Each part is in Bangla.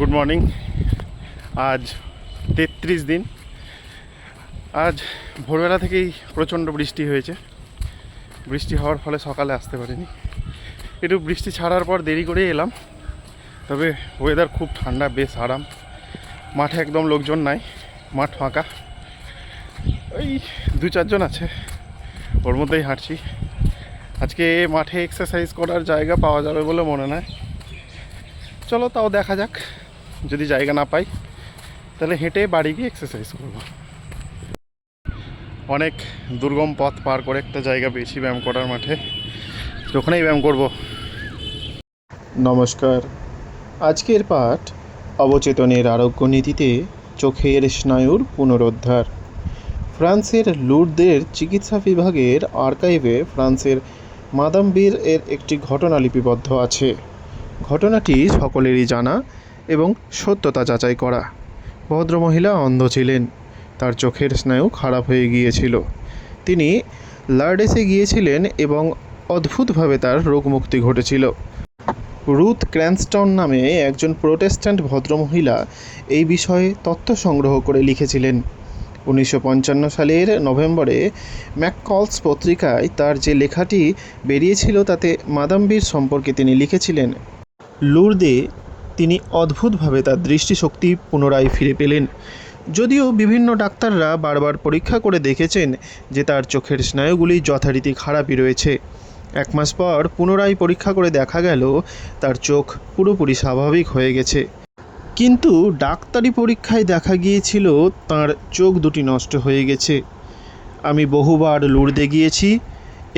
Good morning. আজ 33 দিন। আজ ভোরবেলা থেকেই প্রচণ্ড বৃষ্টি হয়েছে। বৃষ্টি হওয়ার ফলে সকালে আসতে পারিনি। একটু বৃষ্টি ছাড়ার পর দেরি করে এলাম, তবে ওয়েদার খুব ঠান্ডা, বেশ আরাম। মাঠে একদম লোকজন নাই, মাঠ ফাঁকা। ওই 2-4 জন আছে, ওর মধ্যেই হাঁটছি। আজকে মাঠে এক্সারসাইজ করার জায়গা পাওয়া যাবে বলে মনে নয়। চলো তাও দেখা যাক, যদি জায়গা না পাই তাহলে হেঁটে বাড়ি গিয়ে এক্সারসাইজ করব। অনেক দুর্গম পথ পার করে একটা জায়গা পেয়েছি ব্যায়াম করার মাঠে, ওখানেই ব্যায়াম করব। নমস্কার। আজকের পাঠ অবচেতনের আরোগ্য নীতিতে চোখের স্নায়ুর পুনরুদ্ধার। ফ্রান্সের লুরদের চিকিৎসা বিভাগের আর্কাইভে ফ্রান্সের মাদাম বীর এর একটি ঘটনা লিপিবদ্ধ আছে। ঘটনাটি সকলেরই জানা এবং সত্যতা যাচাই করা। ভদ্রমহিলা অন্ধ ছিলেন, তার চোখের স্নায়ু খারাপ হয়ে গিয়েছিল। তিনি লার্ডেসে গিয়েছিলেন এবং অদ্ভুতভাবে তার রোগমুক্তি ঘটেছিল। রুথ ক্র্যানস্টন নামে একজন প্রোটেস্ট্যান্ট ভদ্রমহিলা এই বিষয়ে তথ্য সংগ্রহ করে লিখেছিলেন। 1955 সালের নভেম্বরে ম্যাককলস পত্রিকায় তার যে লেখাটি বেরিয়েছিল তাতে মাদাম বীর সম্পর্কে তিনি লিখেছিলেন, লুরদে তিনি অদ্ভুতভাবে তার দৃষ্টিশক্তি পুনরায় ফিরে পেলেন। যদিও বিভিন্ন ডাক্তাররা বারবার পরীক্ষা করে দেখেছেন যে তার চোখের স্নায়ুগুলি যথারীতি খারাপই রয়েছে। 1 মাস পর পুনরায় পরীক্ষা করে দেখা গেল তার চোখ পুরোপুরি স্বাভাবিক হয়ে গেছে। কিন্তু ডাক্তারি পরীক্ষায় দেখা গিয়েছিল তার চোখ দুটি নষ্ট হয়ে গেছে। আমি বহুবার লুরদে গিয়েছি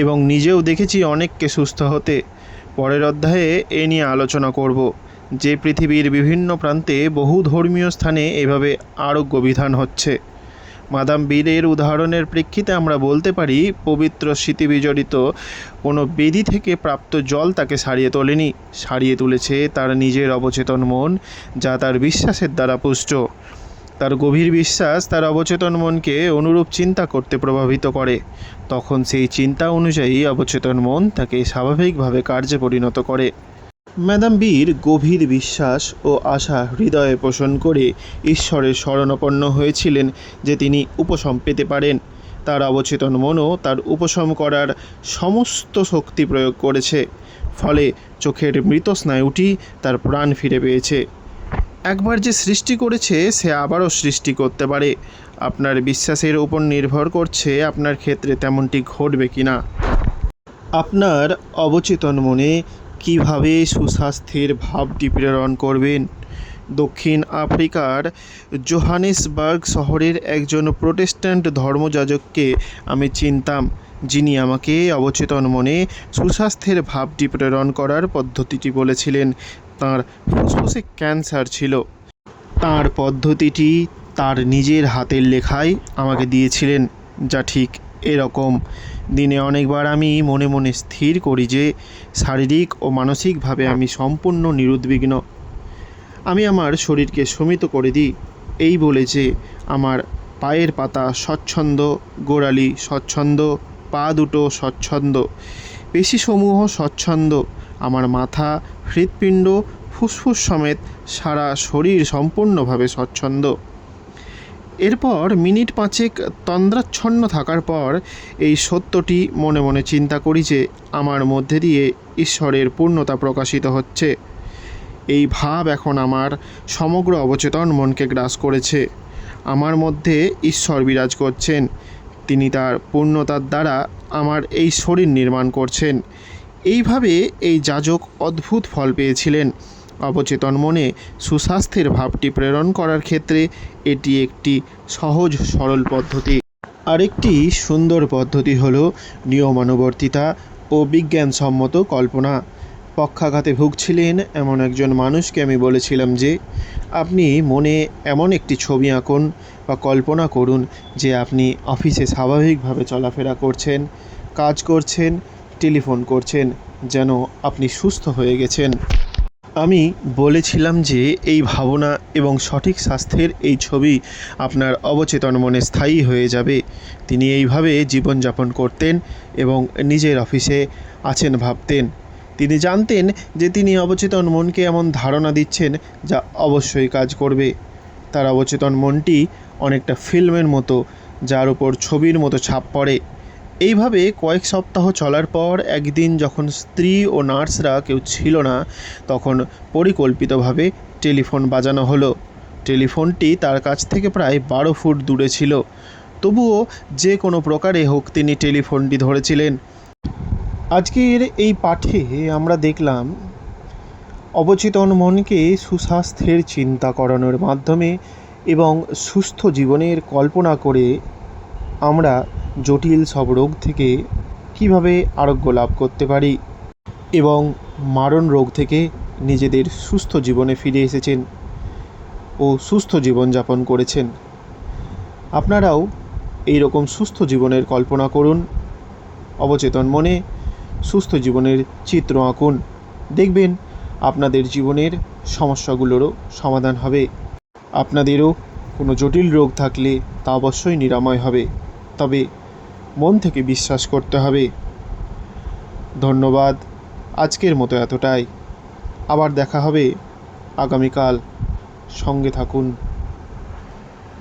এবং নিজেও দেখেছি অনেককে সুস্থ হতে। পরের অধ্যায়ে এ নিয়ে আলোচনা করব, যে পৃথিবীর বিভিন্ন প্রান্তে বহু ধর্মীয় স্থানে এভাবে আরোগ্য বিধান হচ্ছে। মাদাম বীরের উদাহরণের প্রেক্ষিতে আমরা বলতে পারি, পবিত্র স্মৃতিবিজড়িত কোনো বেদি থেকে প্রাপ্ত জল তাকে সারিয়ে তুলেছে তার নিজের অবচেতন মন, যা তার বিশ্বাসের দ্বারা পুষ্ট। তার গভীর বিশ্বাস তার অবচেতন মনকে অনুরূপ চিন্তা করতে প্রভাবিত করে। তখন সেই চিন্তা অনুযায়ী অবচেতন মন তাকে স্বাভাবিকভাবে কার্যে পরিণত করে। ম্যাডাম বীর গভীর বিশ্বাস ও আশা হৃদয়ে পোষণ করে ঈশ্বরের শরণাপন্ন হয়েছিলেন যে তিনি উপশম পেতে পারেন। তার অবচেতন মনও তার উপশম করার সমস্ত শক্তি প্রয়োগ করেছে। ফলে চোখের মৃত স্নায়ুটি তার প্রাণ ফিরে পেয়েছে। একবার যে সৃষ্টি করেছে সে আবারও সৃষ্টি করতে পারে। আপনার বিশ্বাসের উপর নির্ভর করছে আপনার ক্ষেত্রে তেমনটি ঘটবে কিনা। আপনার অবচেতন মনে কিভাবে সুস্বাস্থ্যের ভাবটি প্রেরণ করবেন। দক্ষিণ আফ্রিকার জোহানেসবার্গ শহরের একজন প্রোটেস্ট্যান্ট ধর্মযাজককে আমি চিনতাম, যিনি আমাকে অবচেতন মনে সুস্বাস্থ্যের ভাবটি প্রেরণ করার পদ্ধতিটি বলেছিলেন। তাঁর ফুসফুসে ক্যান্সার ছিল। তাঁর পদ্ধতিটি তার নিজের হাতের লেখায় আমাকে দিয়েছিলেন, যা ঠিক এরকম। দিনে অনেকবার আমি মনে মনে স্থির করি যে শারীরিক ও মানসিকভাবে আমি সম্পূর্ণ নিরুদ্বিগ্ন। আমি আমার শরীরকে শমিত করে দিই এই বলে যে আমার পায়ের পাতা স্বচ্ছন্দ, গোড়ালি স্বচ্ছন্দ, পা দুটো স্বচ্ছন্দ, পেশিসমূহ স্বচ্ছন্দ, আমার মাথা, হৃৎপিণ্ড, ফুসফুস সমেত সারা শরীর সম্পূর্ণভাবে স্বচ্ছন্দ। এরপর মিনিট 5 তন্দ্রাচ্ছন্ন থাকার পর এই সত্যটি মনে মনে চিন্তা করি যে আমার মধ্যে দিয়ে ঈশ্বরের পূর্ণতা প্রকাশিত হচ্ছে। এই ভাব এখন আমার সমগ্র অবচেতন মনকে গ্রাস করেছে। আমার মধ্যে ঈশ্বর বিরাজ করছেন। তিনি তার পূর্ণতার দ্বারা আমার এই শরীর নির্মাণ করছেন। এইভাবে এই যাজক অদ্ভুত ফল পেয়েছিলেন। অবচেতন মনে সুস্বাস্থ্যের ভাবটি প্রেরণ করার ক্ষেত্রে এটি একটি সহজ সরল পদ্ধতি। আরেকটি সুন্দর পদ্ধতি হল নিয়মানুবর্তিতা ও বিজ্ঞানসম্মত কল্পনা। পক্ষাঘাতে ভুগছিলেন এমন একজন মানুষকে আমি বলেছিলাম যে আপনি মনে এমন একটি ছবি আঁকুন বা কল্পনা করুন যে আপনি অফিসে স্বাভাবিকভাবে চলাফেরা করছেন, কাজ করছেন, টেলিফোন করছেন, যেন আপনি সুস্থ হয়ে গেছেন। আমি বলেছিলাম যে এই ভাবনা এবং সঠিক স্বাস্থ্যের এই ছবি আপনার অবচেতন মনে স্থায়ী হয়ে যাবে। তিনি এইভাবে জীবনযাপন করতেন এবং নিজের অফিসে আছেন ভাবতেন। তিনি জানতেন যে তিনি অবচেতন মনকে এমন ধারণা দিচ্ছেন যা অবশ্যই কাজ করবে। তার অবচেতন মনটি অনেকটা ফিল্মের মতো, যার উপর ছবির মতো ছাপ পড়ে। এইভাবে কয়েক সপ্তাহ চলার পর একদিন যখন স্ত্রী ও নার্সরা কেউ ছিল না, তখন পরিকল্পিতভাবে টেলিফোন বাজানো হলো। টেলিফোনটি তার কাছ থেকে প্রায় 12 ফুট দূরে ছিল, তবুও যে কোনো প্রকারে হোক তিনি টেলিফোনটি ধরেছিলেন। আজকের এই পাঠে আমরা দেখলাম অবচেতন মনকে সুস্বাস্থ্যের চিন্তা করানোর মাধ্যমে এবং সুস্থ জীবনের কল্পনা করে আমরা জটিল সব রোগ থেকে কিভাবে আরোগ্য লাভ করতে পারি এবং মারণ রোগ থেকে নিজেদের সুস্থ জীবনে ফিরে এসেছেন ও সুস্থ জীবনযাপন করেছেন। আপনারাও এই রকম সুস্থ জীবনের কল্পনা করুন, অবচেতন মনে সুস্থ জীবনের চিত্র আঁকুন। দেখবেন আপনাদের জীবনের সমস্যাগুলোরও সমাধান হবে। আপনাদেরও কোনো জটিল রোগ থাকলে তা অবশ্যই নিরাময় হবে, তবে মন থেকে বিশ্বাস করতে হবে। ধন্যবাদ, আজকের মতো এতটাই। আবার দেখা হবে আগামীকাল। সঙ্গে থাকুন।